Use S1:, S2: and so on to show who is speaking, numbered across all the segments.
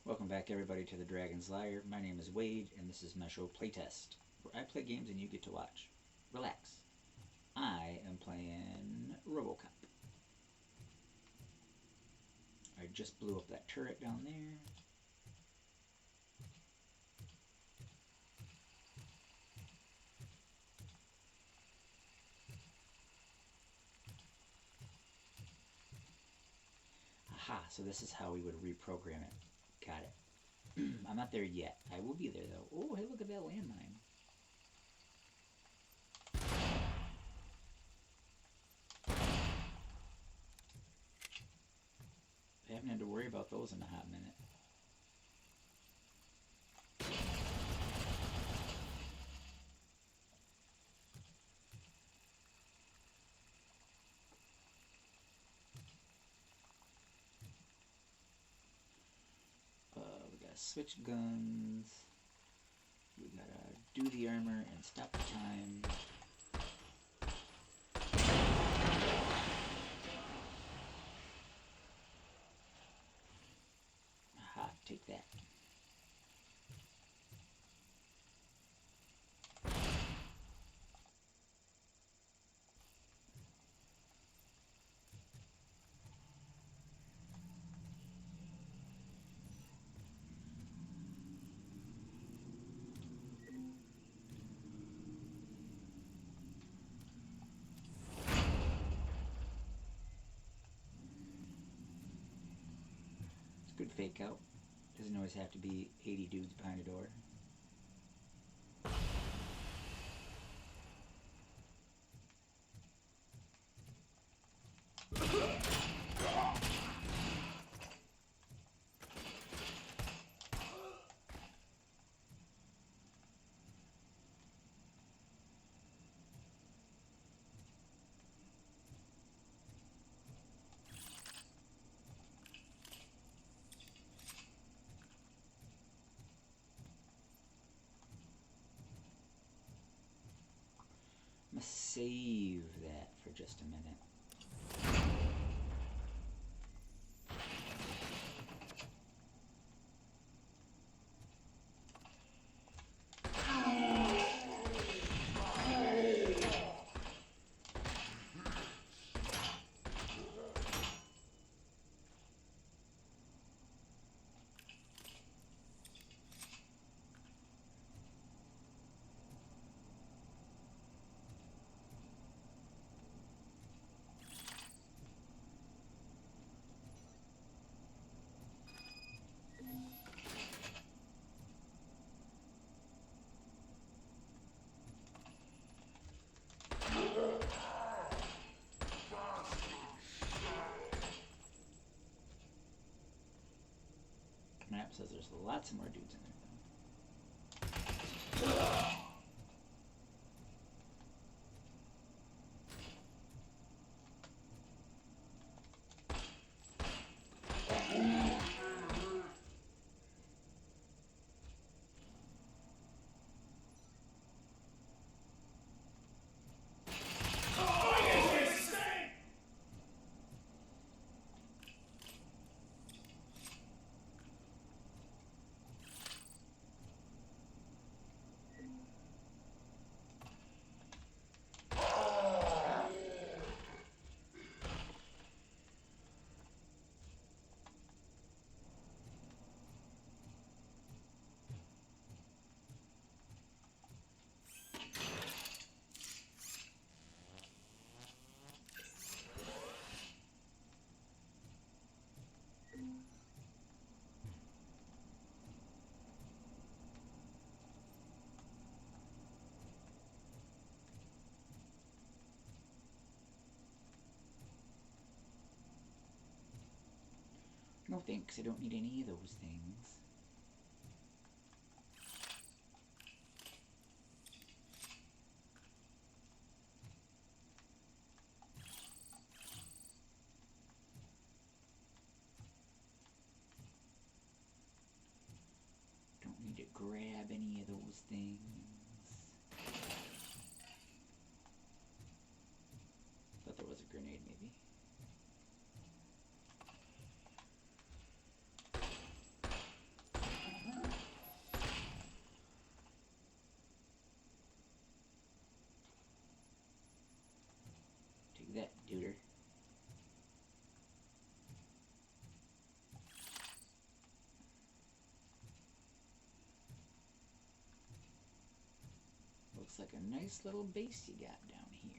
S1: Welcome back, everybody, to the Dragon's Lair. My name is Wade, and this is my show Playtest, where I play games and you get to watch. Relax. I am playing Robo Cop. I just blew up that turret down there. Aha, so this is how we would reprogram it. Got it. I'm not there yet. I will be there, though. Oh, hey, look at that landmine. I haven't had to worry about those in a hot minute. We gotta switch guns. We gotta do the armor and stop the time. Aha, take that. It's a good fake out. Doesn't always have to be 80 dudes behind a door. I'm gonna save that for just a minute. Map says there's lots more dudes in there. No thanks, I don't need any of those things. Don't need to grab any of those things. Thought there was a grenade, maybe. Looks like a nice little base you got down here.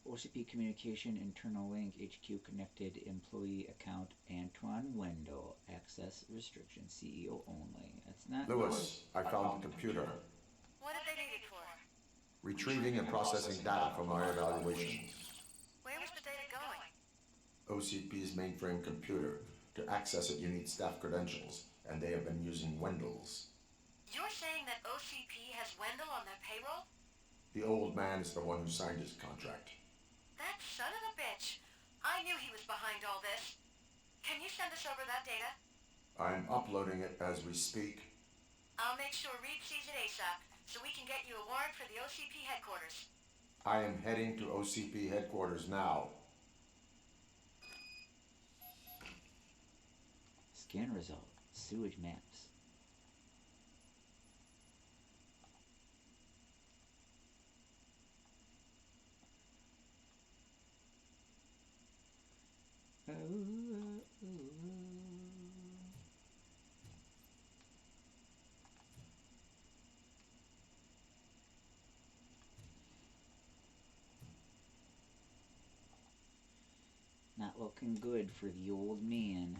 S1: OCP Communication Internal Link HQ Connected Employee Account Antoine Wendell. Access restriction CEO only. That's not
S2: Lewis, I found the computer.
S3: What did they need it for?
S2: Retrieving and processing data from our evaluations.
S3: Where was the data going?
S2: OCP's mainframe computer. To access it, you need staff credentials, and they have been using Wendell's.
S3: You're saying that OCP has Wendell on their payroll?
S2: The old man is the one who signed his contract.
S3: That son of a bitch. I knew he was behind all this. Can you send us over that data?
S2: I'm uploading it as we speak.
S3: I'll make sure Reed sees it ASAP, so we can get you a warrant for the OCP headquarters.
S2: I am heading to OCP headquarters now.
S1: Scan result. Sewage maps. Not looking good for the old man.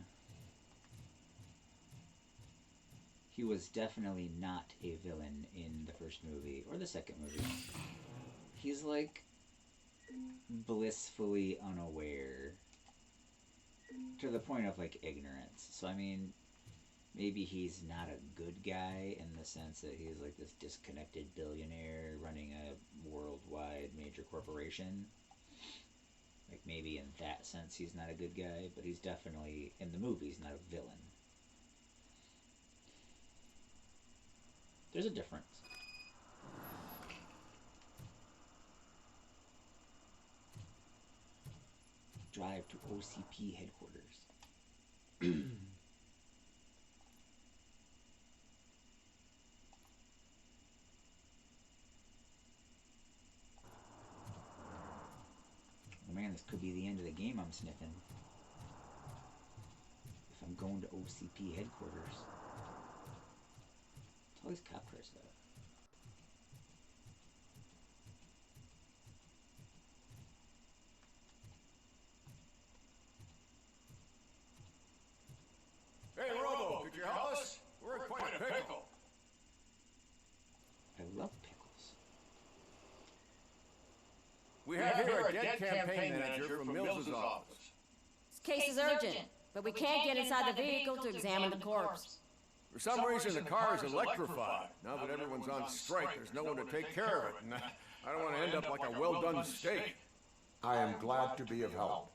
S1: He was definitely not a villain in the first movie or the second movie. He's like blissfully unaware to the point of like ignorance. So I mean, maybe he's not a good guy in the sense that he's like this disconnected billionaire running a worldwide major corporation. Like maybe in that sense he's not a good guy, but he's definitely in the movies not a villain. There's a difference. Drive to OCP headquarters. Oh man, this could be the end of the game I'm sniffing. If I'm going to OCP headquarters. All these cop cars though.
S4: Hey, Robo, could you help us? We're in quite a pickle.
S1: I love pickles.
S4: We have here a dead campaign manager from Mills's office.
S5: This case is urgent, but we can't get inside the vehicle to examine the corpse.
S4: For some reason, the car is electrified. Now that everyone's on strike, there's no one to take care of it, and I don't want to end up like a well-done steak.
S2: I am glad to be of help.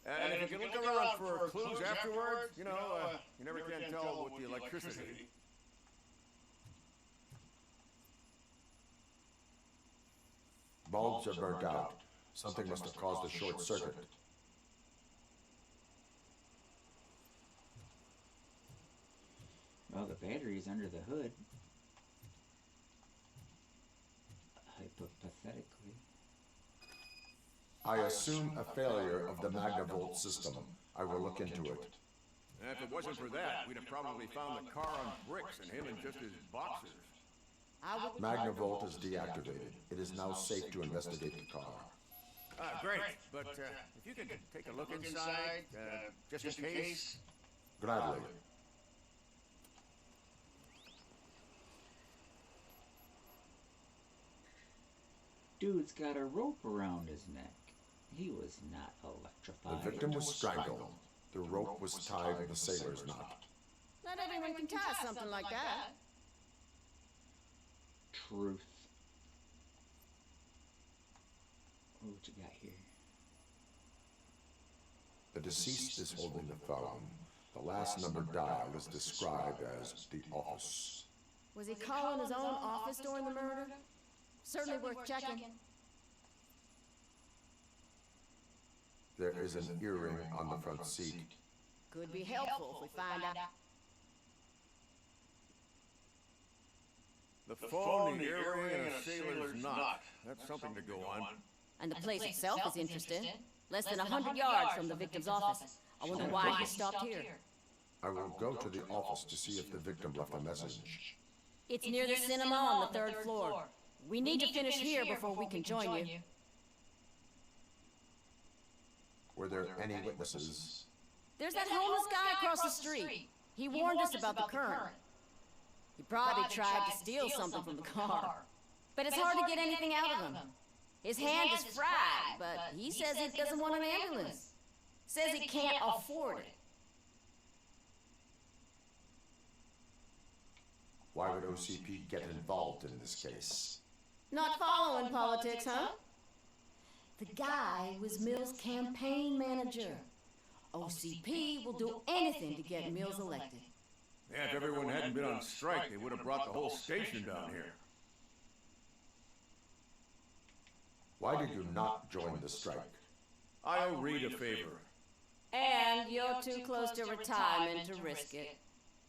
S4: And if you can look around for clues afterwards, you know, you never can tell with the electricity.
S2: Bulbs are burnt out. Something must have caused a short circuit.
S1: Well, the battery's under the hood. Hypothetically.
S2: I assume a failure of the Magnavolt system. I will look into it.
S4: And if it wasn't for that, we'd have probably found the car on bricks and him in just his boxers.
S2: Magnavolt is deactivated. It is now safe to investigate the car.
S4: Great, but if you could take a look inside, just in case.
S2: Gladly.
S1: Dude's got a rope around his neck. He was not electrified.
S2: The victim was strangled. The rope was tied with a sailor's knot.
S5: Not everyone can tie something like that.
S1: Truth. Oh, what you got here?
S2: The deceased is holding the phone. The last number dialed is described as the office.
S5: Was he calling his own office during the murder? Certainly worth checking.
S2: There is an earring on the front seat.
S5: Could be helpful if we find out.
S4: The phone, the earring, and a sailor's knot. That's something to go on.
S5: And the place itself is interesting. Less than 100 yards from the victim's office. I wonder why he stopped here.
S2: I will go to the office to see if the victim left a message.
S5: It's near the cinema on the 3rd floor. We need to finish here before we can join you.
S2: Were there any witnesses?
S5: There's that homeless guy across the street. He warned us about the current. He probably tried to steal something from the car. But it's hard to get anything out of him. His hand is fried, but he says he doesn't want an ambulance. Says he can't afford it.
S2: Why would OCP get involved in this case?
S5: Not following politics, huh? The guy was Mills' campaign manager. OCP will do anything to get Mills elected.
S4: Yeah, if everyone hadn't been on strike, they would have brought the whole station down here.
S2: Why did you not join the strike?
S4: I owe Reed a favor.
S5: And you're too close to retirement to risk it.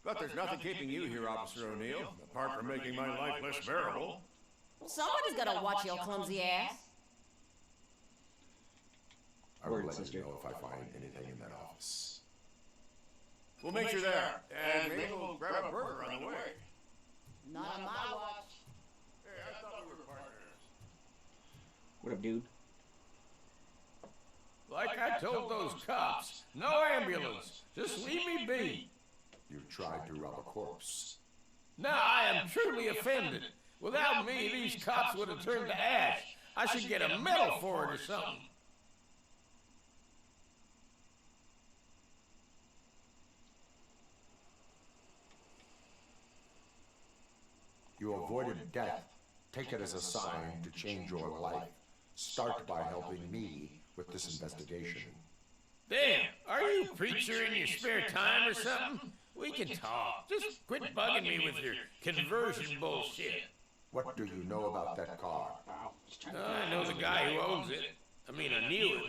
S4: But there's nothing keeping you here, Officer O'Neill, apart from making my life less bearable.
S5: Well, somebody's gotta watch your clumsy ass.
S2: I will
S1: Word,
S2: let
S1: sister.
S2: you know if I find anything in that office.
S4: We'll meet you there, and maybe we'll grab a burger on the way.
S5: Not on my watch.
S4: Hey, I thought we were partners.
S1: What up, dude?
S4: Like I told those cops, no ambulance. Just leave me be.
S2: You tried to rob a corpse.
S4: Now I am truly offended. Without me, these cops would have turned to ash. I should get a medal for it or something.
S2: You avoided death. Take it as a sign to change your life. Start by helping me with this investigation.
S4: Damn, are you a preacher in your spare time or something? We can talk. Just quit bugging me with your conversion bullshit.
S2: What do you know about that car?
S4: I know the guy who owns it. I mean, I knew him.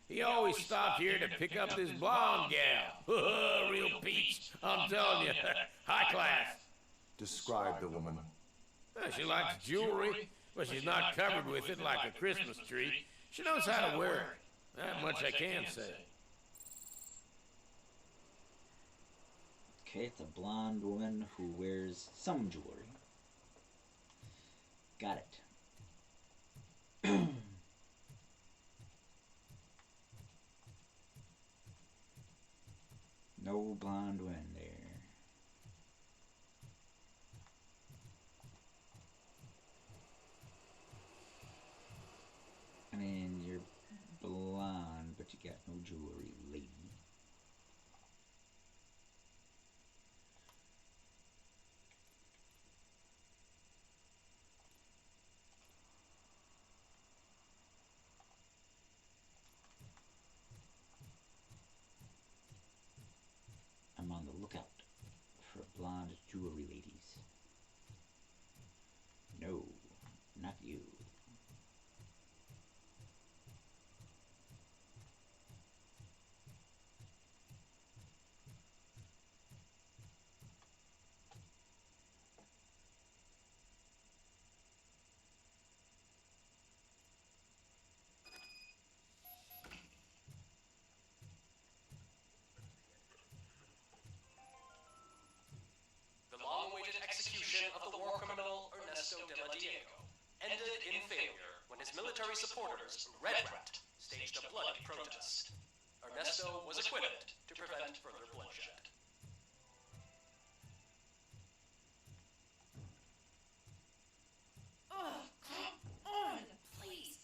S4: He always stopped here to pick up this blonde gal. Real peach, I'm telling you. High class.
S2: Describe the woman.
S4: She likes jewelry, but she's not covered with it like a Christmas tree. She knows how to wear it. That much I can say.
S1: Okay, it's a blonde woman who wears some jewelry. Got it. No blonde women there. I mean, you're blonde, but you got no jewelry, lady. I'm on the lookout for blonde jewelry ladies. No, not you.
S6: The long-awaited execution of the war criminal Ernesto de la Diego ended in failure when his military supporters, Red Rat, staged a bloody protest. Ernesto was acquitted to prevent further bloodshed.
S3: Oh, come on, please.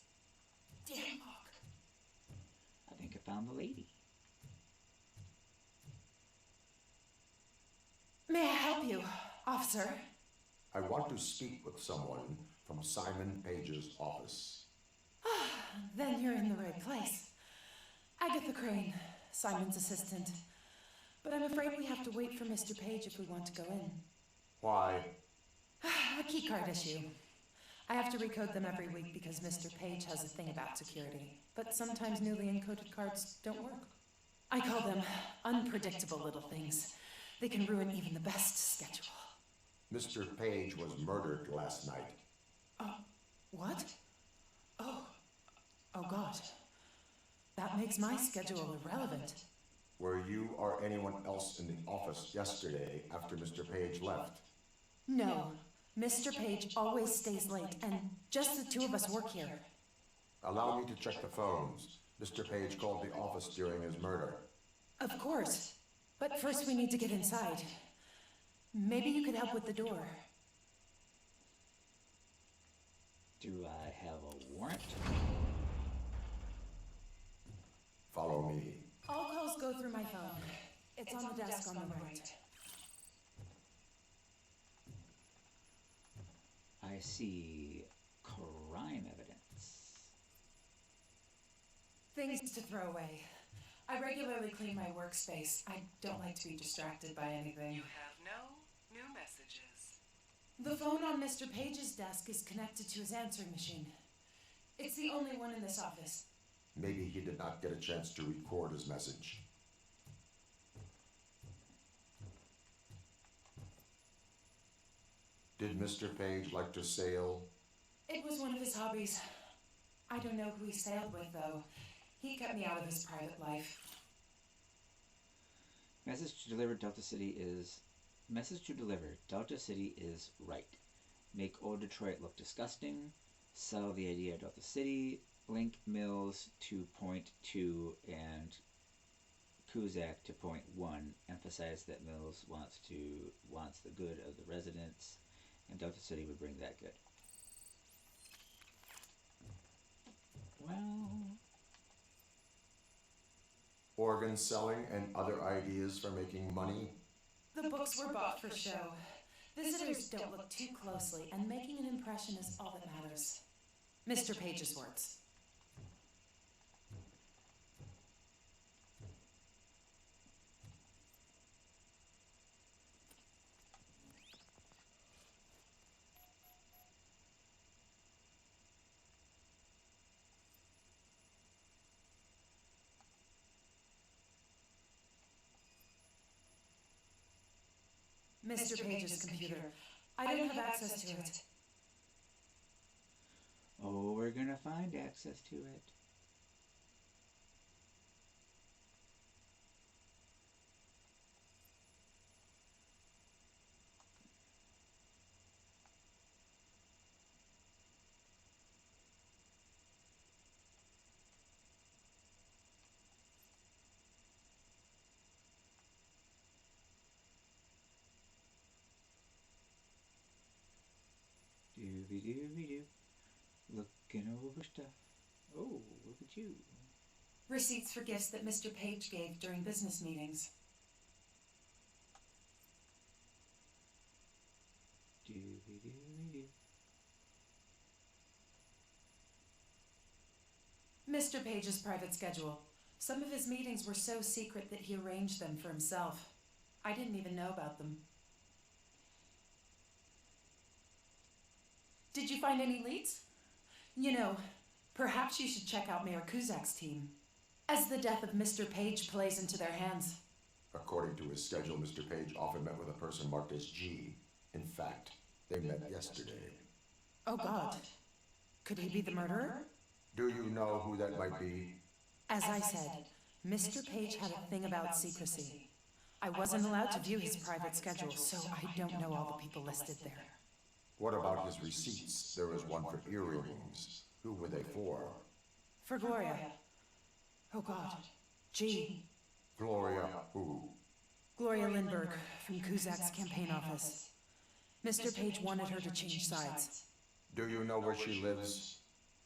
S3: Damn hook.
S1: I think I found the lady.
S7: May I help you, officer?
S2: I want to speak with someone from Simon Page's office.
S7: Then you're in the right place. Agatha Crane, Simon's assistant. But I'm afraid we have to wait for Mr. Page if we want to go in.
S2: Why?
S7: A keycard issue. I have to recode them every week because Mr. Page has a thing about security. But sometimes newly encoded cards don't work. I call them unpredictable little things. They can ruin even the best schedule.
S2: Mr. Page was murdered last night.
S7: Oh, what? Oh God. That makes my schedule irrelevant.
S2: Were you or anyone else in the office yesterday after Mr. Page left?
S7: No. Mr. Page always stays late, and just the two of us work here.
S2: Allow me to check the phones. Mr. Page called the office during his murder.
S7: Of course. But first we need to get inside. Maybe you could help with the door.
S1: Do I have a warrant?
S2: Follow me.
S7: All calls go through my phone. It's on the desk on the right.
S1: I see crime evidence.
S7: Things to throw away. I regularly clean my workspace. I don't like to be distracted by anything.
S3: You have no new messages.
S7: The phone on Mr. Page's desk is connected to his answering machine. It's the only one in this office.
S2: Maybe he did not get a chance to record his message. Did Mr. Page like to sail?
S7: It was one of his hobbies. I don't know who he sailed with, though. He kept me out of his private life.
S1: Message to deliver Delta City is right. Make old Detroit look disgusting. Sell the idea of Delta City. Link Mills to point 2 and Kuzak to point 1. Emphasize that Mills wants the good of the residents, and Delta City would bring that good. Well,
S2: Organ selling and other ideas for making money?
S7: The books were bought for show. Visitors don't look too closely, and making an impression is all that matters. Mr. Page's words. Mr. Page's computer. I don't have access to it.
S1: oh, we're gonna find access to it. Dooby-dooby-doo. Looking over stuff. Oh, look at you.
S7: Receipts for gifts that Mr. Page gave during business meetings.
S1: Dooby-dooby-doo.
S7: Mr. Page's private schedule. Some of his meetings were so secret that he arranged them for himself. I didn't even know about them. Did you find any leads? You know, perhaps you should check out Mayor Kuzak's team, as the death of Mr. Page plays into their hands.
S2: According to his schedule, Mr. Page often met with a person marked as G. In fact, they met yesterday.
S7: Oh God. Could he be the murderer?
S2: Do you know who that might be?
S7: As I said, Mr. Page had a thing about secrecy. I wasn't allowed to view his private schedule, so I don't know all the people listed there.
S2: What about his receipts? There was one for earrings. Who were they for?
S7: For Gloria. Oh God. G.
S2: Gloria who?
S7: Gloria Lindbergh from Kuzak's campaign office. Mr. Page wanted her to change sides.
S2: Do you know where she lives?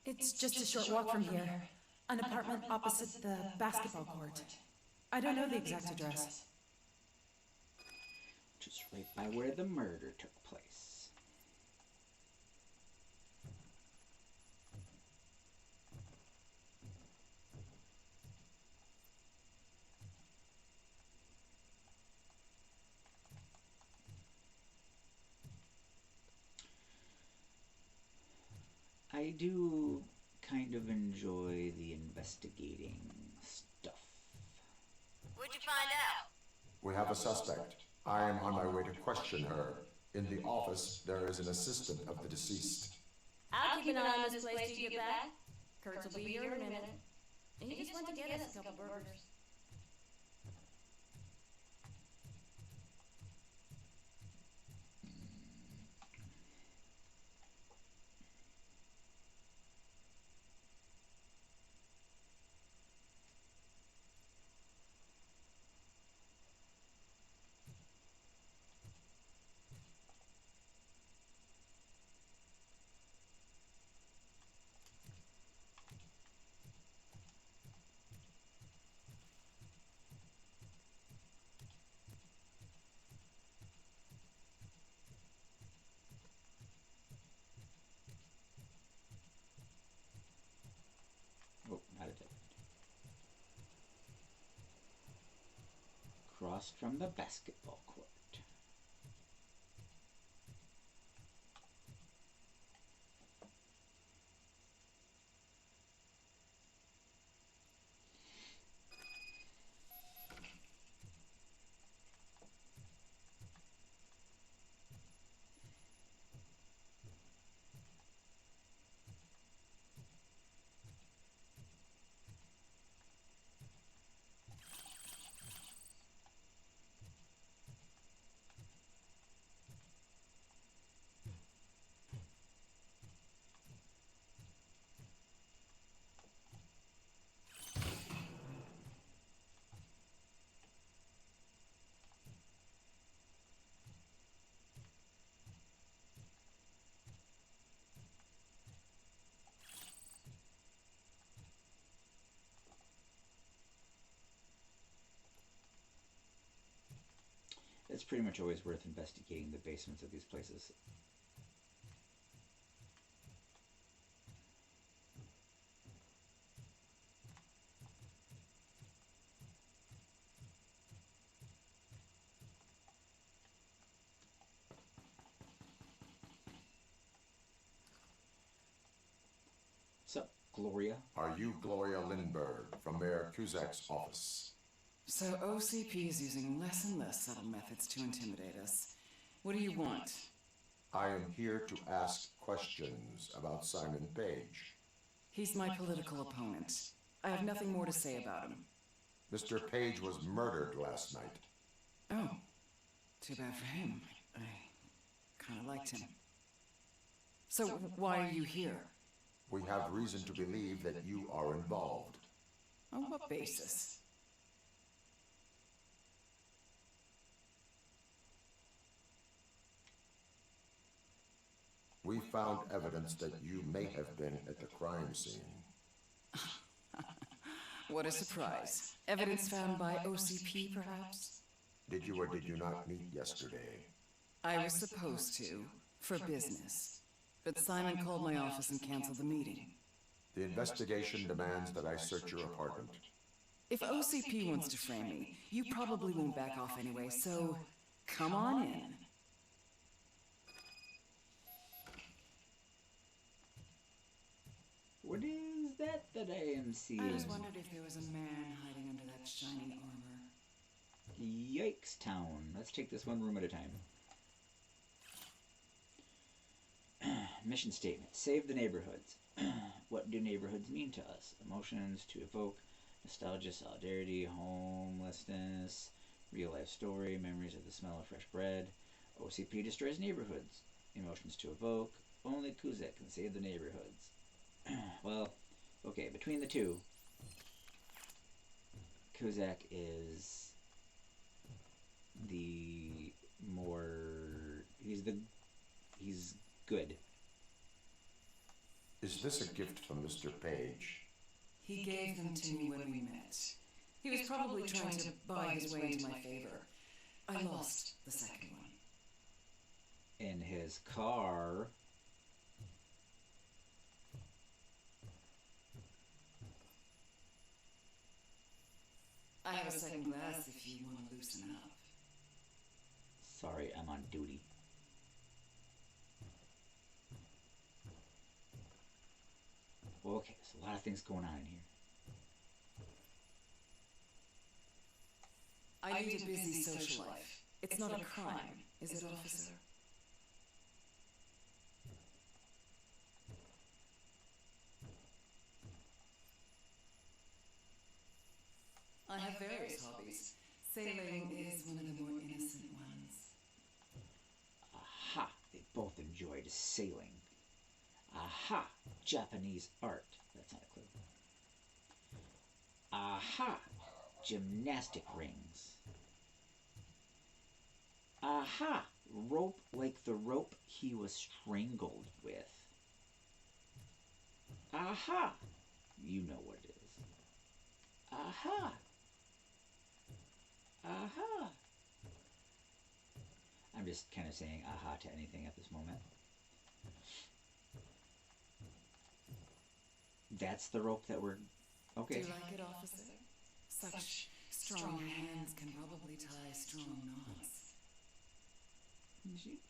S7: It's just a short walk from here. An apartment opposite the basketball court. I don't know the exact address.
S1: Just right by where the murder took place. I do kind of enjoy the investigating stuff.
S3: What'd you find out?
S2: We have a suspect. I am on my way to question her. In the office, there is an assistant of the deceased.
S5: I'll keep an eye on this place till you get back. Kurtz will be here in a minute. He just went to get us a couple burgers.
S1: Oh, not a dead. Across from the basketball court. It's pretty much always worth investigating the basements of these places. So, Gloria?
S2: Are you Gloria Lindbergh from Mayor Cusack's office?
S8: So OCP is using less and less subtle methods to intimidate us. What do you want?
S2: I am here to ask questions about Simon Page.
S8: He's my political opponent. I have nothing more to say about him.
S2: Mr. Page was murdered last night.
S8: Oh, too bad for him. I kind of liked him. So why are you here?
S2: We have reason to believe that you are involved.
S8: On what basis?
S2: We found evidence that you may have been at the crime scene.
S8: What a surprise. Evidence found by OCP, perhaps?
S2: Did you or did you not meet yesterday?
S8: I was supposed to, for business. But Simon called my office and canceled the meeting.
S2: The investigation demands that I search your apartment.
S8: If OCP wants to frame me, you probably won't back off anyway, so come on in.
S1: What is that I am seeing?
S8: I just wondered if there was a man hiding under that shiny armor.
S1: Yikes town. Let's take this one room at a time. Mission statement. Save the neighborhoods. What do neighborhoods mean to us? Emotions to evoke nostalgia, solidarity, homelessness, real life story, memories of the smell of fresh bread. OCP destroys neighborhoods. Emotions to evoke. Only Cusack can save the neighborhoods. Well, okay, between the two, Cusack is the more, he's good.
S2: Is this a gift from Mr. Page?
S8: He gave them to me when we met. He was probably trying to buy his way into my favor. I lost the second one.
S1: In his car.
S8: I have a second glass if you want to loosen up.
S1: Sorry, I'm on duty. Well, okay, there's a lot of things going on here.
S8: I lead a busy social life. It's not a crime, is it, officer? I have various hobbies. Sailing is one of the more innocent ones.
S1: Aha, they both enjoyed sailing. Aha, Japanese art. That's not a clue. Aha, gymnastic rings. Aha, rope like the rope he was strangled with. Aha, you know what it is. Aha. Aha. I'm just kind of saying aha to anything at this moment. That's the rope that we're... Okay.
S8: Do you like it, officer? Such strong hands can probably tie strong knots.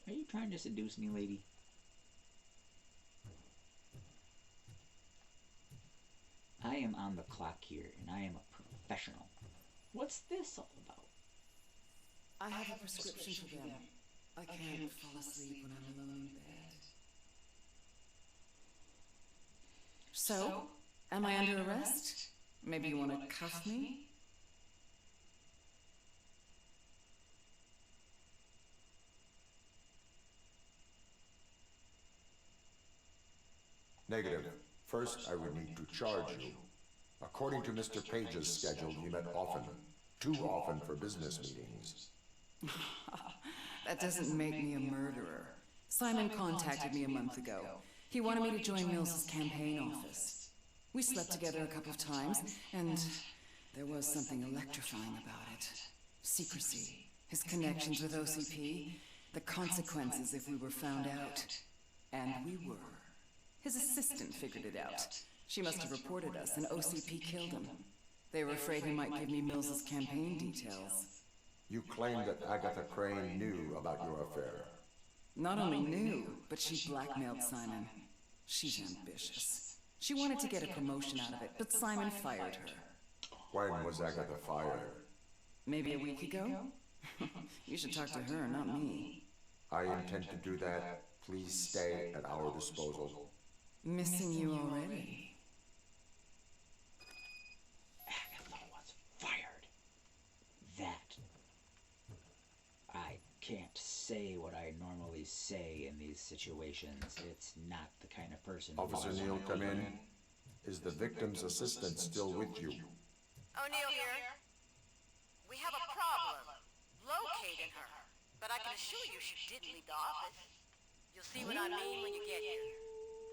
S1: Are you trying to seduce me, lady? I am on the clock here, and I am a professional. What's this all about?
S8: I have a prescription for them. I can't fall asleep when I'm alone in bed. So, am I under arrest? Maybe you want to cuff me?
S2: Negative. First, I would need to charge you. According to Mr. Page's schedule, you met often. Too often for business meetings.
S8: That doesn't make me a murderer. Simon contacted me a month ago. He wanted me to join Mills's campaign office. We slept together a couple of times, and there was something electrifying about it. Secrecy, his connections with OCP, the consequences if we were found out. And we were. His assistant figured it out. She must have reported us, and OCP killed him. They were afraid he might give me Mills's campaign details.
S2: You claimed that Agatha Crane knew about your affair.
S8: Not only knew, but she blackmailed Simon. She's ambitious. She wanted to get a promotion out of it, but Simon fired her.
S2: When was Agatha fired?
S8: Maybe a week ago? You should talk to her, not me.
S2: I intend to do that. Please stay at our disposal.
S8: Missing you already.
S1: Agatha was fired. That. I can't say what I normally say in these situations. It's not the kind of person...
S2: Officer Neal, come in. Is the victim's assistant still with you?
S3: O'Neill here. We have a problem locating her, but I can assure you she didn't leave the office. You'll see what I mean when you get here.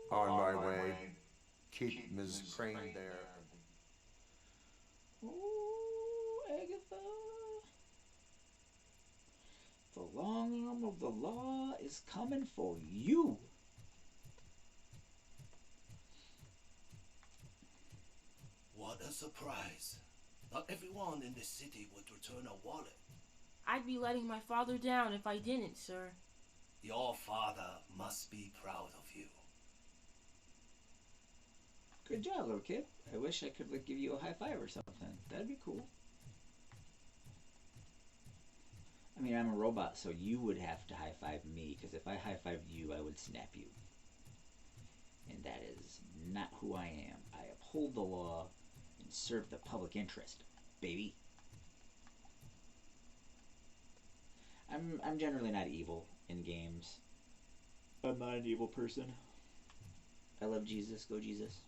S2: On my way. Keep Ms. Crane there.
S1: Ooh, Agatha. The long arm of the law is coming for you.
S9: What a surprise. Not everyone in this city would return a wallet.
S10: I'd be letting my father down if I didn't, sir.
S9: Your father must be proud of you.
S1: Good job, little kid. I wish I could like give you a high five or something. That'd be cool. I mean, I'm a robot, so you would have to high five me, because if I high fived you, I would snap you. And that is not who I am. I uphold the law and serve the public interest, baby. I'm generally not evil in games. I'm not an evil person. I love Jesus. Go Jesus.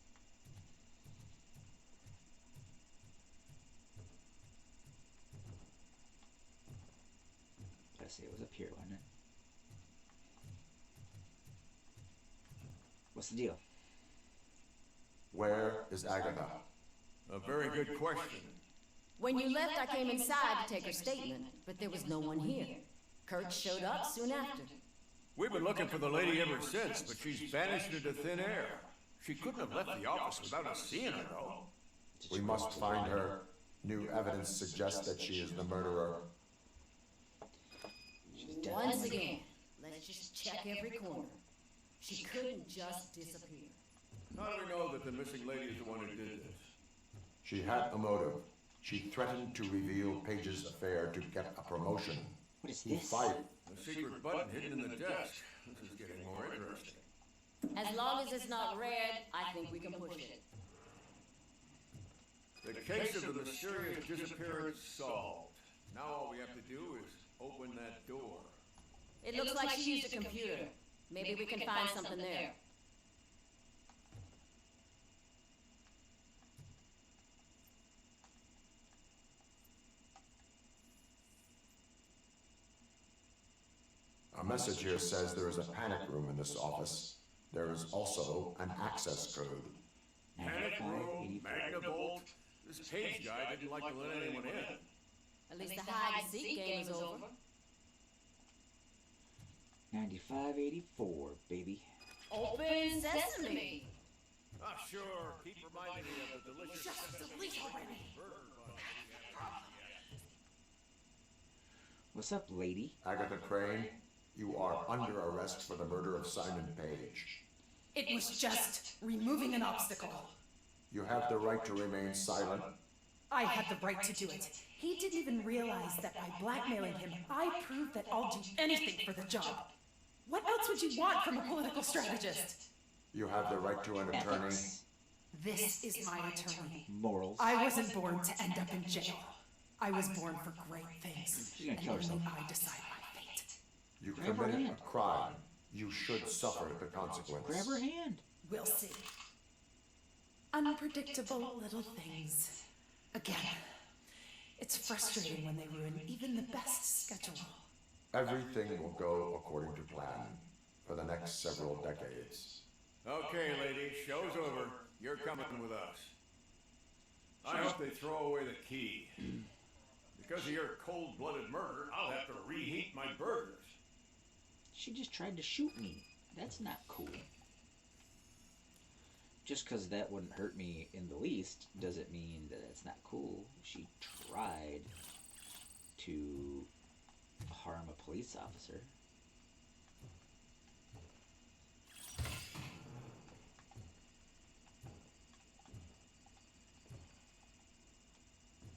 S1: Gotta say, it was up here, wasn't it? What's the deal?
S2: Where is Agatha?
S4: A very good question.
S5: When you left, I came inside to take her statement, but there was no one here. Kurt showed up soon after.
S4: We've been looking for the lady ever since, but she's vanished into thin air. She couldn't have left the office without us seeing her, though.
S2: We must find her. New evidence suggests that she is the murderer.
S5: Once again, let's just check every corner. She couldn't just disappear.
S11: How do we know that the missing lady is the one who did this?
S2: She had a motive. She threatened to reveal Page's affair to get a promotion.
S1: What is
S2: He
S1: this?
S2: fired.
S11: A secret button hidden in the desk. This is getting more interesting.
S5: As long as it's not red, I think we can push it.
S11: The case of the mysterious disappearance solved. Now all we have to do is open that door.
S5: It looks like she used a computer. Maybe we can find something there.
S2: A message here says there is a panic room in this office. There is also an access code.
S11: Panic room, Magnavolt. This Page guy didn't like to let anyone in.
S5: At least the hide-and-seek game is over.
S1: 9584, baby.
S5: Open sesame!
S11: Ah, sure. Keep reminding me of the delicious...
S1: What's up, lady?
S2: Agatha Crane, you are under arrest for the murder of Simon Page.
S7: It was just removing an obstacle.
S2: You have the right to remain silent.
S7: I had the right to do it. He didn't even realize that by blackmailing him, I proved that I'll do anything for the job. What else would you want from a political strategist?
S2: You have the right to an attorney.
S1: Ethics.
S7: This is my attorney.
S1: Morals.
S7: I wasn't born to end up in jail. I was born for great things.
S1: She's gonna
S7: And
S1: kill
S7: only
S1: herself.
S7: I decide my fate.
S2: You
S1: Grab her
S2: committed
S1: hand.
S2: a crime. You should suffer the consequence.
S1: Grab her hand.
S7: We'll see. Unpredictable little things. Again, it's frustrating when they ruin even the best schedule.
S2: Everything will go according to plan for the next several decades.
S11: Okay, lady, show's over. You're coming with us. I hope they throw away the key. Because of your cold-blooded murder, I'll have to reheat my burgers.
S1: She just tried to shoot me. That's not cool. Just because that wouldn't hurt me in the least doesn't mean that it's not cool. She tried to harm a police officer.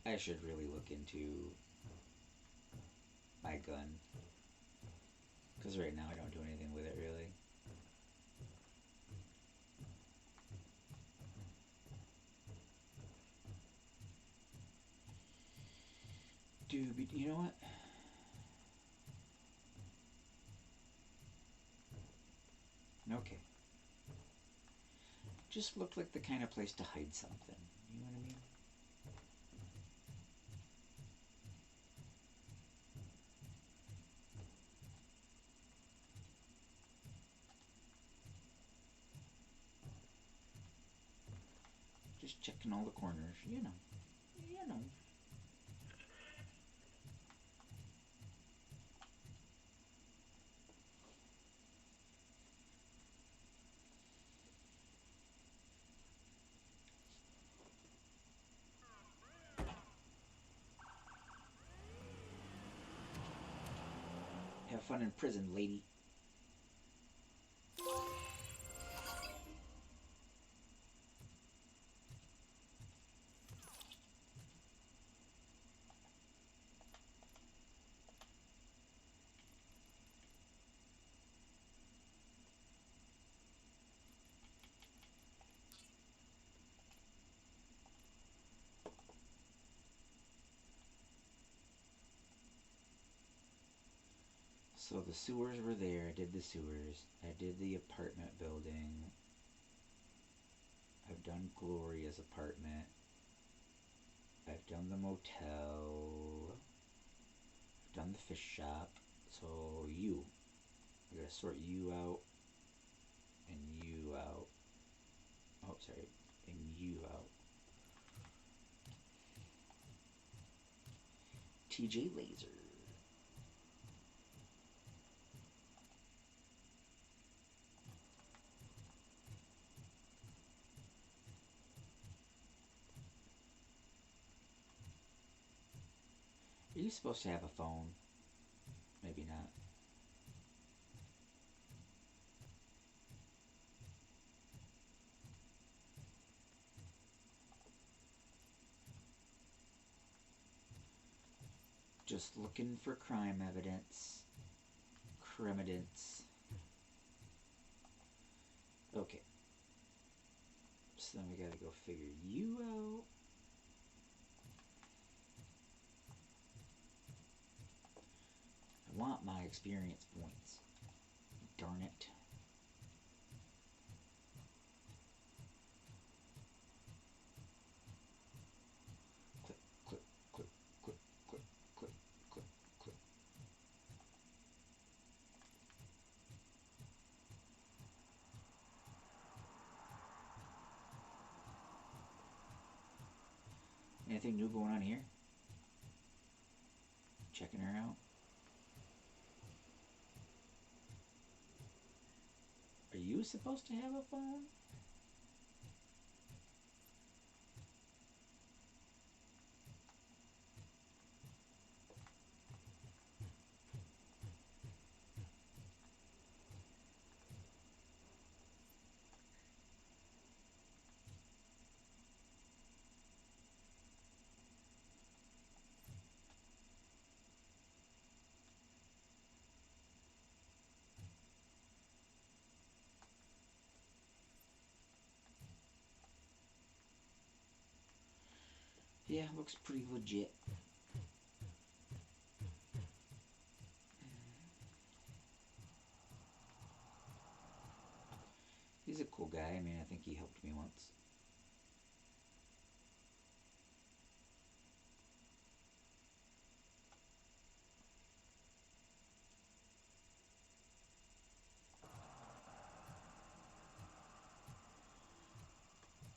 S1: I should really look into my gun. Because right now I don't do anything with it, really. Dude, you know what? Okay. Just looked like the kind of place to hide something. You know what I mean? Just checking all the corners, you know. You know. Have fun in prison, lady. So the sewers were there. I did the sewers. I did the apartment building. I've done Gloria's apartment. I've done the motel. I've done the fish shop. So you. I gotta sort you out. And you out. Oh, sorry. And you out. TJ Laser. Are you supposed to have a phone? Maybe not. Just looking for crime evidence. Criminance. Okay. So then we gotta go figure you out. I want my experience points. Darn it. Click, click, click, click, click, click, click, click. Anything new going on here? Checking her out. Are you supposed to have a phone? Yeah, looks pretty legit. He's a cool guy. I mean, I think he helped me once.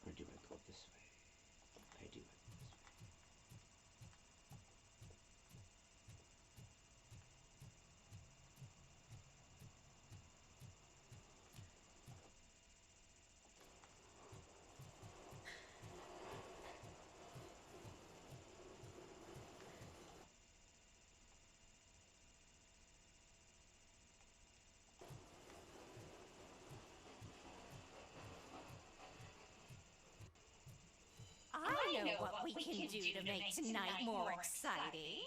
S1: Or do I go this way? I do it this way.
S5: I know what we can do to make tonight more exciting.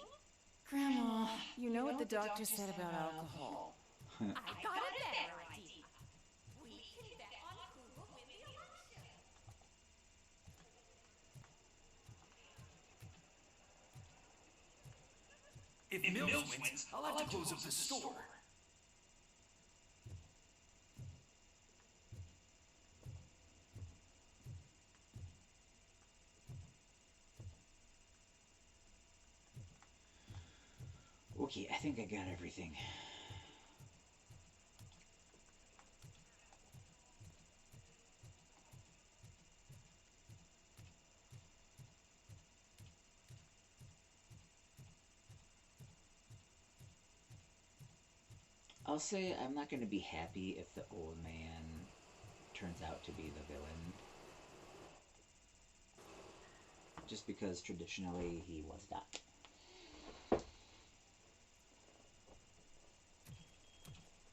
S8: Grandma, you know what the doctor said about alcohol.
S5: I got a better idea. We can bet on who will win the election.
S9: If Mills wins, I'll have to close up the store.
S1: Okay, I think I got everything. I'll say I'm not going to be happy if the old man turns out to be the villain. Just because traditionally he was not.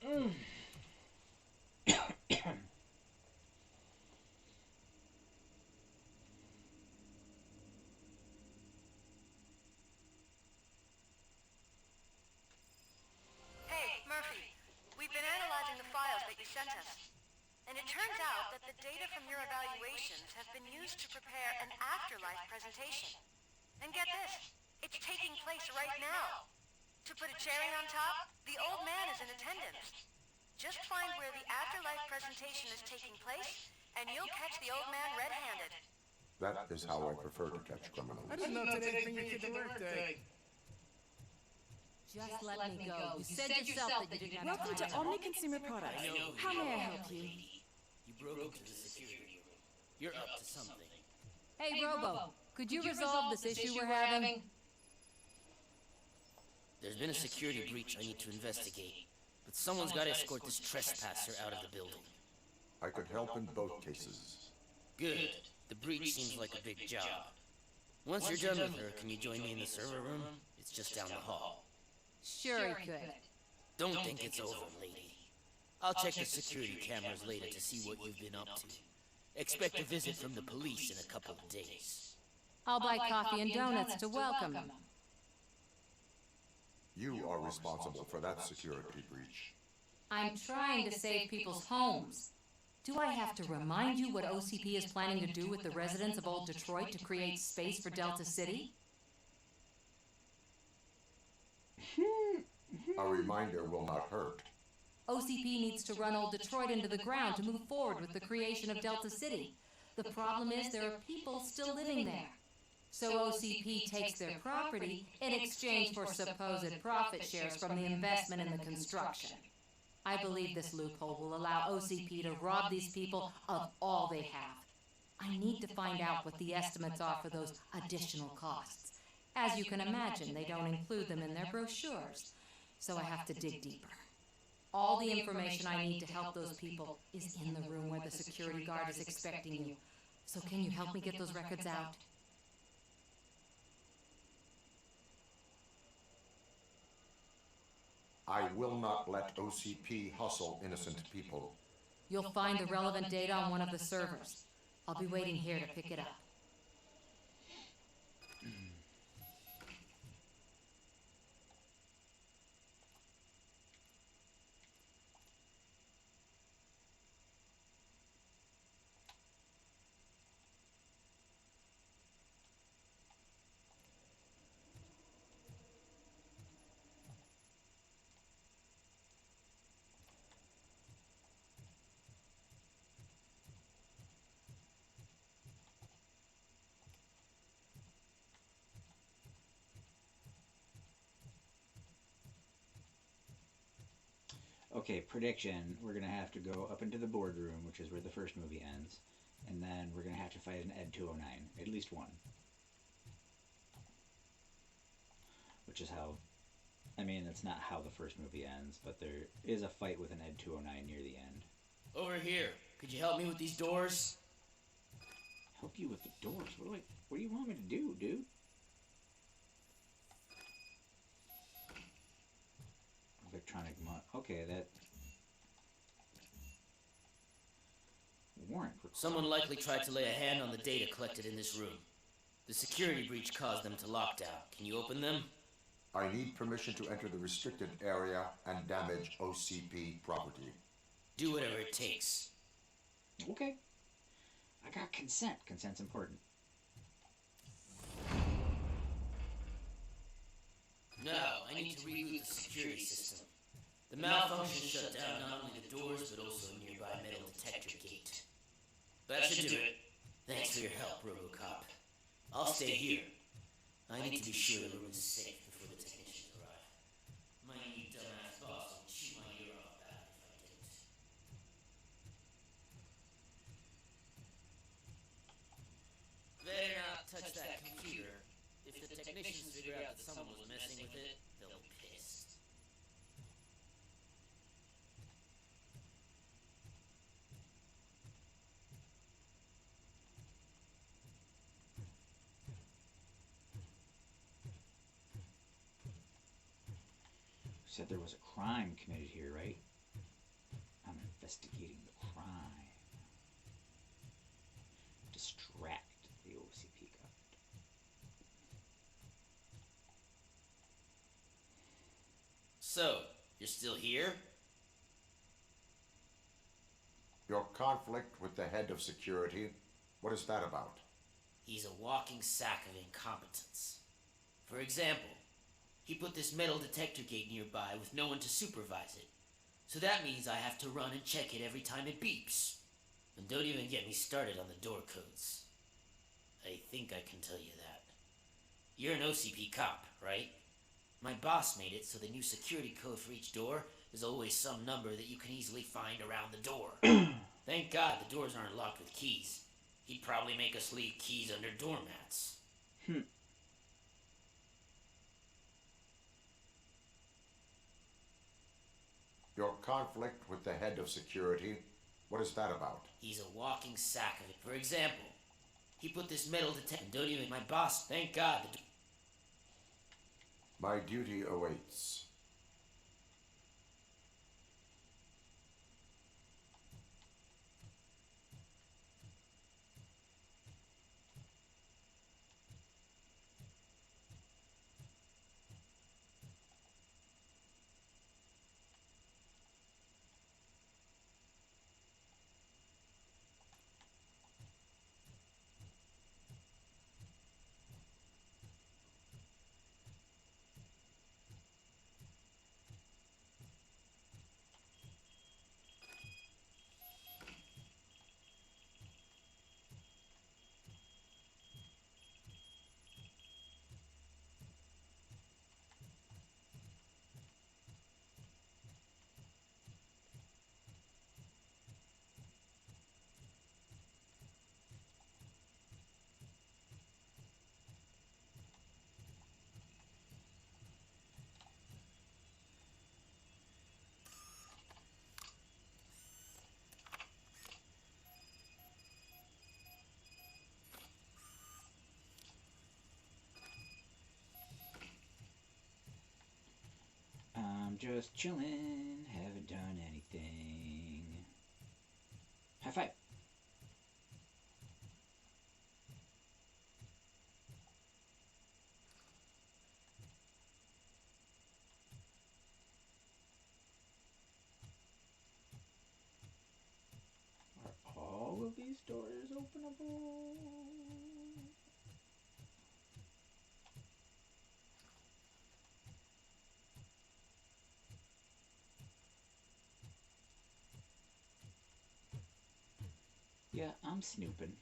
S3: Hey, Murphy. We've been analyzing the files that you sent us. And it turns out that the data from your evaluations have been used to prepare an afterlife presentation. And get this, it's taking place right now. To put a cherry on top, the old man is in attendance. Just find where the afterlife presentation is taking place, and you'll catch the old man red-handed.
S2: That is how I prefer to catch criminals.
S11: I didn't know today bring your kid to work day.
S5: Just let me go. You said yourself that you didn't have
S8: Welcome to
S5: time.
S8: Omni Consumer Products. How may I help you?
S6: You broke into the security room. You're up to something.
S5: Hey, Robo, could you resolve this issue we're having?
S6: There's been a security breach I need to investigate, but someone's got to escort this trespasser out of the building.
S2: I could help in both cases.
S6: Good. The breach seems like a big job. Once you're done with her, can you join me in the server room? It's just down the hall.
S5: Sure he could.
S6: Don't think it's over, lady. I'll check the security cameras later to see what you've been up to. Expect a visit from the police in a couple of days.
S5: I'll buy coffee and donuts to welcome him.
S2: You are responsible for that security breach.
S5: I'm trying to save people's homes. Do I have to remind you what OCP is planning to do with the residents of Old Detroit to create space for Delta City?
S2: A reminder will not hurt.
S5: OCP needs to run Old Detroit into the ground to move forward with the creation of Delta City. The problem is there are people still living there. So OCP takes their property in exchange for supposed profit shares from the investment in the construction. I believe this loophole will allow OCP to rob these people of all they have. I need to find out what the estimates are for those additional costs. As you can imagine, they don't include them in their brochures, so I have to dig deeper. All the information I need to help those people is in the room where the security guard is expecting you. So can you help me get those records out?
S2: I will not let OCP hustle innocent people.
S5: You'll find the relevant data on one of the servers. I'll be waiting here to pick it up.
S1: Okay, prediction. We're going to have to go up into the boardroom, which is where the first movie ends. And then we're going to have to fight an Ed 209. At least one. Which is how... I mean, that's not how the first movie ends, but there is a fight with an Ed 209 near the end.
S12: Over here. Could you help me with these doors?
S1: Help you with the doors? What do you want me to do, dude? Electronic okay, that... Warrant.
S12: Someone likely tried to lay a hand on the data collected in this room. The security breach caused them to lock down. Can you open them?
S2: I need permission to enter the restricted area and damage OCP property.
S12: Do whatever it takes.
S1: Okay. I got consent. Consent's important.
S12: Now, I need to reboot the security system. The malfunction shut down not only the doors, but also a nearby metal detector gate. That should do it. Thanks for your help, Robo Cop. I'll stay here. I need to be sure the room is safe before the technicians arrive. My new dumbass boss would chew my ear off bad if I didn't. Better not touch that computer. If the technicians figure out that someone was messing with it, they'll be pissed.
S1: You said there was a crime committed here, right? I'm investigating the crime. Distract the OCP guard.
S12: So, you're still here?
S2: Your conflict with the head of security, what is that about?
S12: He's a walking sack of incompetence. For example, he put this metal detector gate nearby with no one to supervise it. So that means I have to run and check it every time it beeps. And don't even get me started on the door codes. I think I can tell you that. You're an OCP cop, right? My boss made it so the new security code for each door is always some number that you can easily find around the door. Thank God the doors aren't locked with keys. He'd probably make us leave keys under doormats.
S2: Your conflict with the head of security, what is that about?
S12: He's a walking sack of it. For example, he put this metal detector... Don't even... My boss, thank God.
S2: My duty awaits.
S1: Just chillin', haven't done anything. High five. Are all of these doors openable? Yeah, I'm snooping.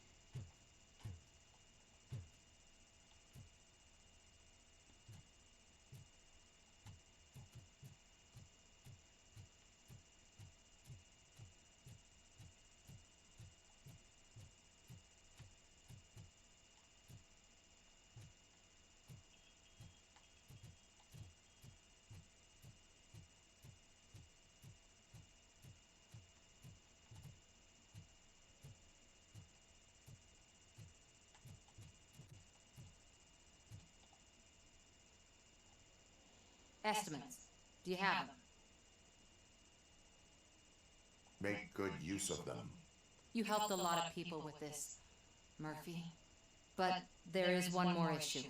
S5: Estimates. Do you have them?
S2: Make good use of them.
S5: You helped a lot of people with this, Murphy. But there is one more issue.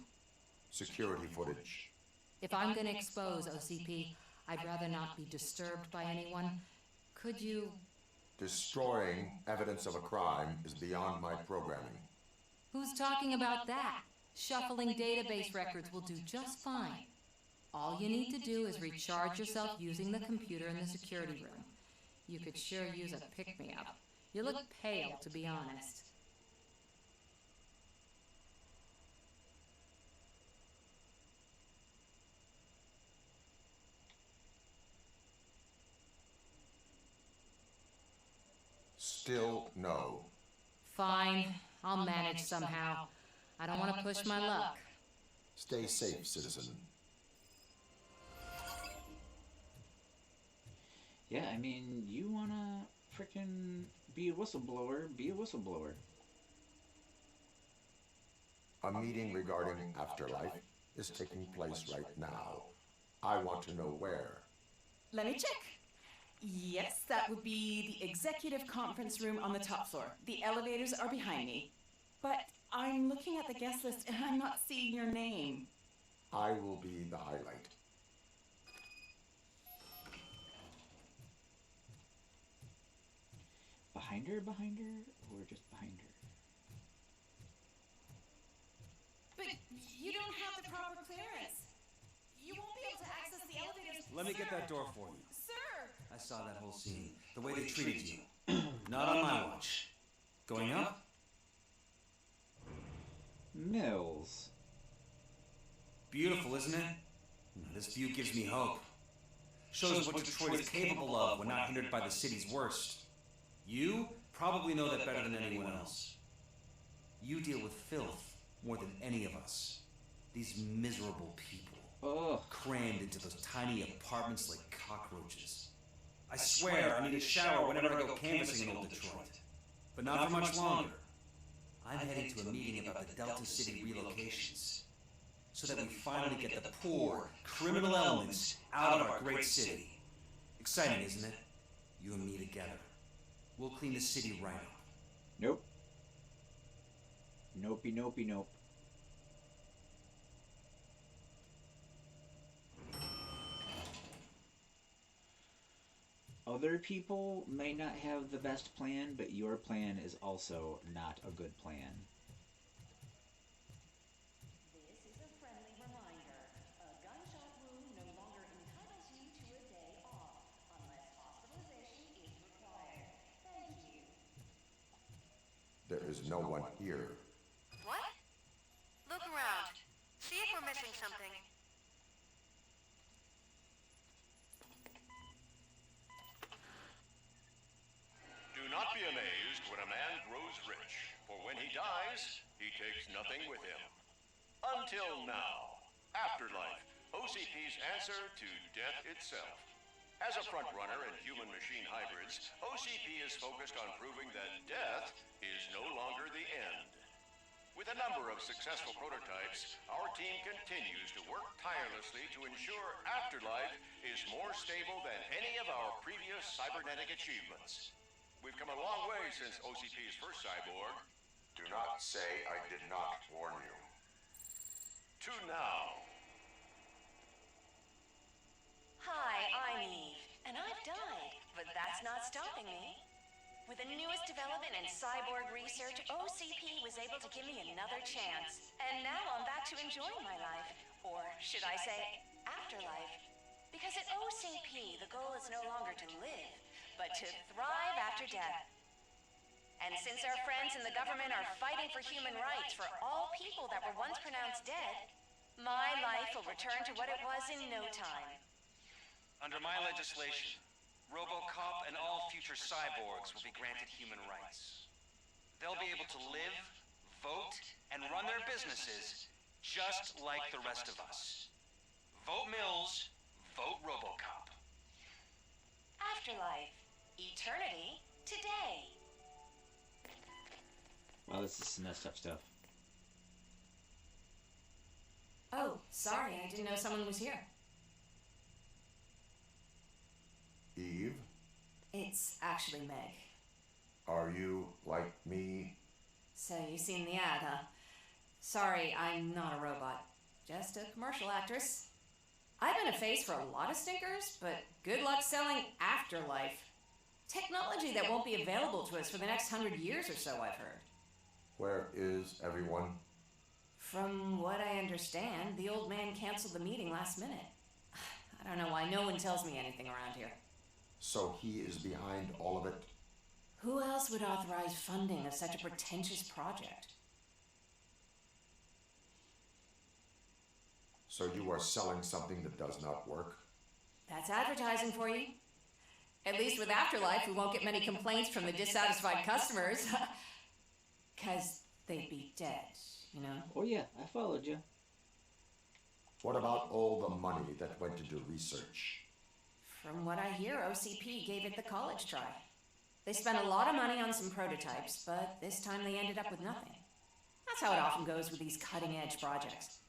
S2: Security footage.
S5: If I'm going to expose OCP, I'd rather not be disturbed by anyone. Could you...
S2: Destroying evidence of a crime is beyond my programming.
S5: Who's talking about that? Shuffling database records will do just fine. All you need to do is recharge yourself using the computer in the security room. You could sure use a pick-me-up. You look pale, to be honest.
S2: Still no.
S5: Fine, I'll manage somehow. I don't want to push my luck.
S2: Stay safe, citizen.
S1: Yeah, I mean, you wanna frickin' be a whistleblower, be a whistleblower.
S2: A meeting regarding afterlife is taking place right now. I want to know where.
S7: Let me check. Yes, that would be the executive conference room on the top floor. The elevators are behind me. But I'm looking at the guest list and I'm not seeing your name.
S2: I will be the highlight.
S1: Behind her, or just behind her?
S7: But you don't have the proper clearance. You won't be able to access the elevators.
S13: Let me get that door for you.
S7: Sir!
S13: I saw that whole scene. The way they treated you. Not on my watch. Going up?
S1: Mills.
S13: Beautiful, isn't it? This view gives me hope. Shows what Detroit is capable of when not hindered by the city's worst. You probably know that better than anyone else. You deal with filth more than any of us. These miserable people. Crammed into those tiny apartments like cockroaches. I swear I need a shower whenever I go canvassing in old Detroit. But not for much longer. I'm heading to a meeting about the Delta City relocations. So that we finally get the poor, criminal elements out of our great city. Exciting, isn't it? You and me together. We'll clean the city right up.
S1: Nope. Nopey, nopey, nope. Other people may not have the best plan, but your plan is also not a good plan.
S14: This is a friendly reminder. A gunshot wound no longer entitles you to a day off, unless hospitalization is required. Thank you.
S2: There is no one here.
S3: What? Look around. See if we're missing something.
S11: Do not be amazed when a man grows rich, for when he dies, he takes nothing with him. Until now. Afterlife, OCP's answer to death itself. As a frontrunner in human-machine hybrids, OCP is focused on proving that death is no longer the end. With a number of successful prototypes, our team continues to work tirelessly to ensure Afterlife is more stable than any of our previous cybernetic achievements. We've come a long way since OCP's first cyborg.
S2: Do not say I did not warn you.
S11: To now.
S3: Hi, I'm Eve, and I've died, but that's not stopping me. With the newest development in cyborg research, OCP was able to give me another chance. And now I'm back to enjoy my life. Or should I say, afterlife. Because at OCP, the goal is no longer to live, but to thrive after death. And since our friends in the government are fighting for human rights for all people that were once pronounced dead, my life will return to what it was in no time.
S13: Under my legislation, Robo Cop and all future cyborgs will be granted human rights. They'll be able to live, vote, and run their businesses just like the rest of us. Vote Mills, vote Robo Cop.
S3: Afterlife. Eternity. Today.
S1: Wow, this is some messed up stuff.
S5: Oh, sorry, I didn't know someone was here.
S2: Eve,
S5: It's actually Meg.
S2: are you like me?
S5: So you seen the ad, huh? Sorry, I'm not a robot. Just a commercial actress. I've been a face for a lot of stinkers, but good luck selling Afterlife. Technology that won't be available to us for the next 100 years or so, I've heard.
S2: Where is everyone?
S5: From what I understand, the old man canceled the meeting last minute. I don't know why no one tells me anything around here.
S2: So he is behind all of it?
S5: Who else would authorize funding of such a pretentious project?
S2: So you are selling something that does not work?
S5: That's advertising for you. At least with Afterlife, we won't get many complaints from the dissatisfied customers. 'Cause they'd be dead, you know?
S1: Oh yeah, I followed you.
S2: What about all the money that went into research?
S5: From what I hear, OCP gave it the college try. They spent a lot of money on some prototypes, but this time they ended up with nothing. That's how it often goes with these cutting-edge projects.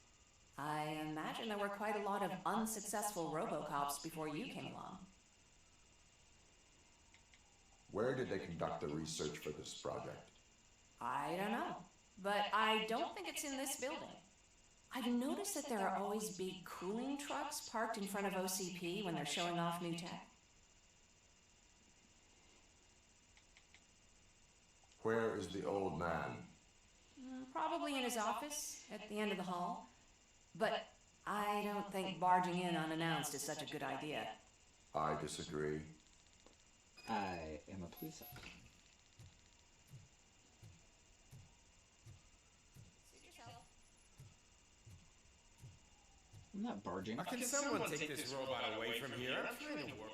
S5: I imagine there were quite a lot of unsuccessful RoboCops before you came along.
S2: Where did they conduct the research for this project?
S5: I don't know, but I don't think it's in this building. I've noticed that there are always big cooling trucks parked in front of OCP when they're showing off new tech.
S2: Where is the old man?
S5: Probably in his office, at the end of the hall. But I don't think barging in unannounced is such a good idea.
S2: I disagree.
S1: I am a police officer. I'm not barging.
S4: Can someone take this robot away from here? I'm trying to work.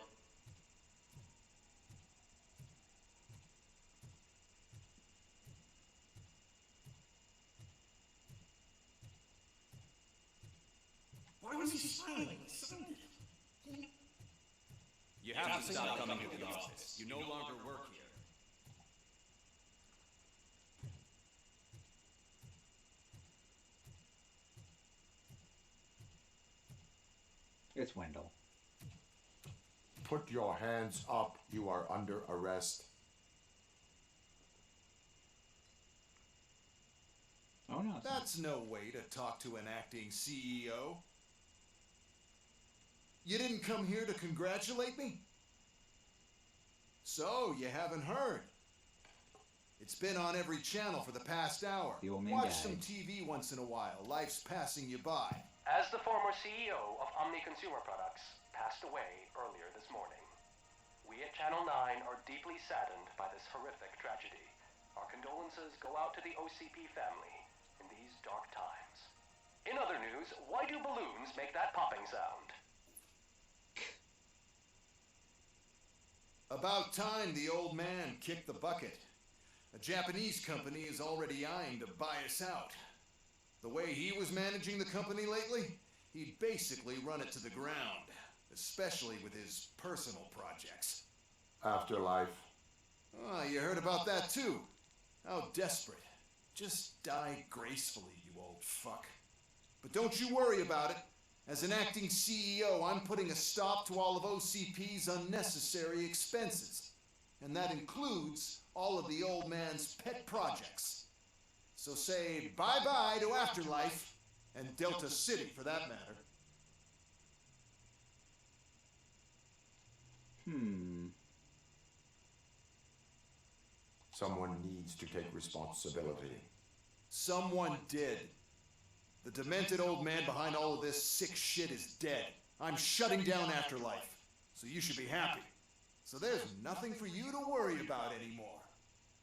S9: Why was he smiling?
S13: You have to stop coming to the office. You no longer work here.
S1: It's Wendell.
S2: Put your hands up. You are under arrest.
S1: Oh no.
S15: That's no way to talk to an acting CEO. You didn't come here to congratulate me? So, you haven't heard. It's been on every channel for the past hour.
S1: The old man
S15: Watch
S1: died.
S15: some TV once in a while. Life's passing you by.
S6: As the former CEO of Omni Consumer Products passed away earlier this morning, we at Channel 9 are deeply saddened by this horrific tragedy. Our condolences go out to the OCP family in these dark times. In other news, why do balloons make that popping sound?
S15: About time the old man kicked the bucket. A Japanese company is already eyeing to buy us out. The way he was managing the company lately, he'd basically run it to the ground, especially with his personal projects.
S2: Afterlife.
S15: Oh, you heard about that too. How desperate. Just die gracefully, you old fuck. But don't you worry about it. As an acting CEO, I'm putting a stop to all of OCP's unnecessary expenses. And that includes all of the old man's pet projects. So say bye-bye to Afterlife, and Delta City for that matter.
S2: Someone needs to take responsibility.
S15: Someone did. The demented old man behind all of this sick shit is dead. I'm shutting down Afterlife, so you should be happy. So there's nothing for you to worry about anymore.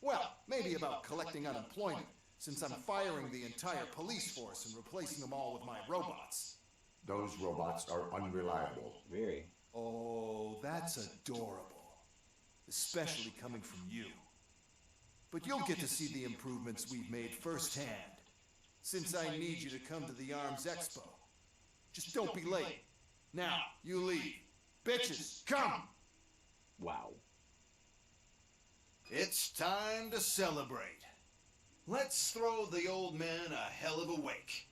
S15: Well, maybe about collecting unemployment, since I'm firing the entire police force and replacing them all with my robots.
S2: Those robots are unreliable.
S1: Very.
S15: Oh, that's adorable. Especially coming from you. But you'll get to see the improvements we've made firsthand, since I need you to come to the Arms Expo. Just don't be late. Now, you leave. Bitches, come!
S1: Wow.
S15: It's time to celebrate. Let's throw the old man a hell of a wake.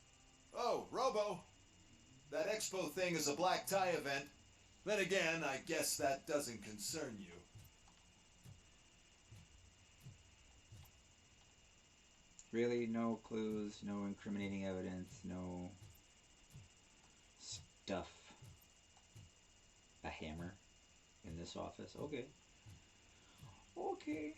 S15: Oh, Robo. That expo thing is a black tie event. Then again, I guess that doesn't concern you.
S1: Really? No clues, no incriminating evidence, no stuff. A hammer in this office? Okay. Okay.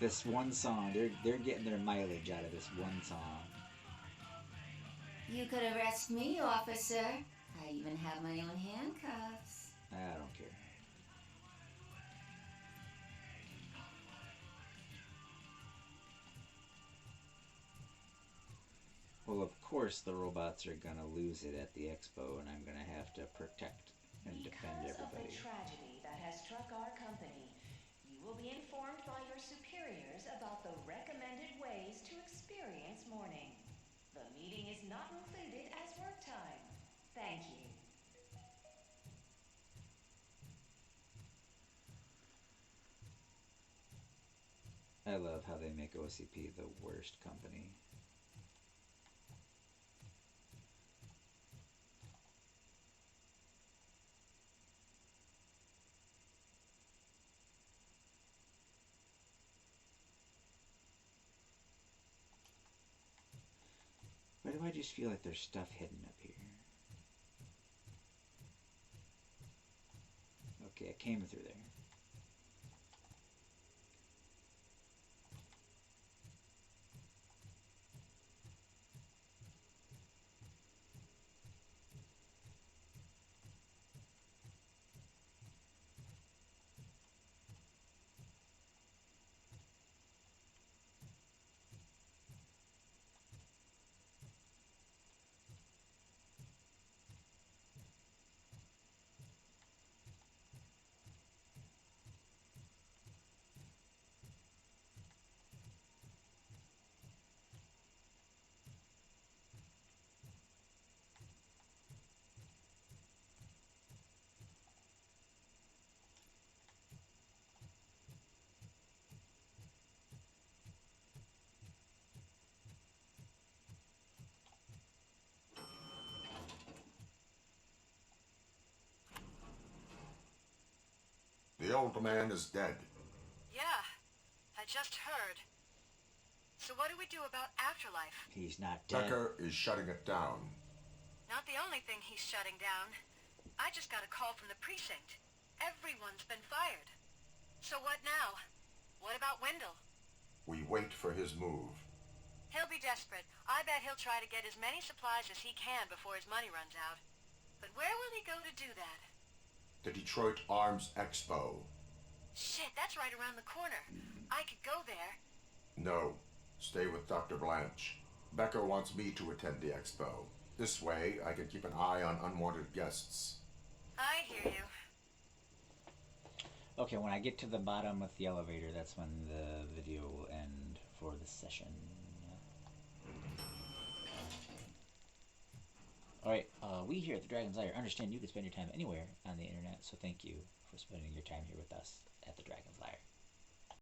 S1: This one song, they're getting their mileage out of this one song.
S5: You could arrest me, officer. I even have my own handcuffs.
S1: I don't care. Well, of course the robots are gonna lose it at the expo, and I'm gonna have to protect and defend everybody.
S14: Because of the tragedy that has struck our company, you will be informed by your superiors about the recommended ways to experience mourning. The meeting is not included as work time. Thank you.
S1: I love how they make OCP the worst company. Why do I just feel like there's stuff hidden up here? Okay, I came through there.
S2: The old man is dead.
S3: Yeah, I just heard. So what do we do about Afterlife?
S1: He's not dead.
S2: Tucker is shutting it down.
S3: Not the only thing he's shutting down. I just got a call from the precinct. Everyone's been fired. So what now? What about Wendell?
S2: We wait for his move.
S3: He'll be desperate. I bet he'll try to get as many supplies as he can before his money runs out. But where will he go to do that?
S2: The Detroit Arms Expo.
S3: Shit, that's right around the corner. I could go there.
S2: No. Stay with Dr. Blanche. Becker wants me to attend the expo. This way, I can keep an eye on unwanted guests.
S3: I hear you.
S1: Okay, when I get to the bottom of the elevator, that's when the video will end for the session. Alright, we here at the Dragon's Lair understand you can spend your time anywhere on the internet, so thank you for spending your time here with us at the Dragon's Lair.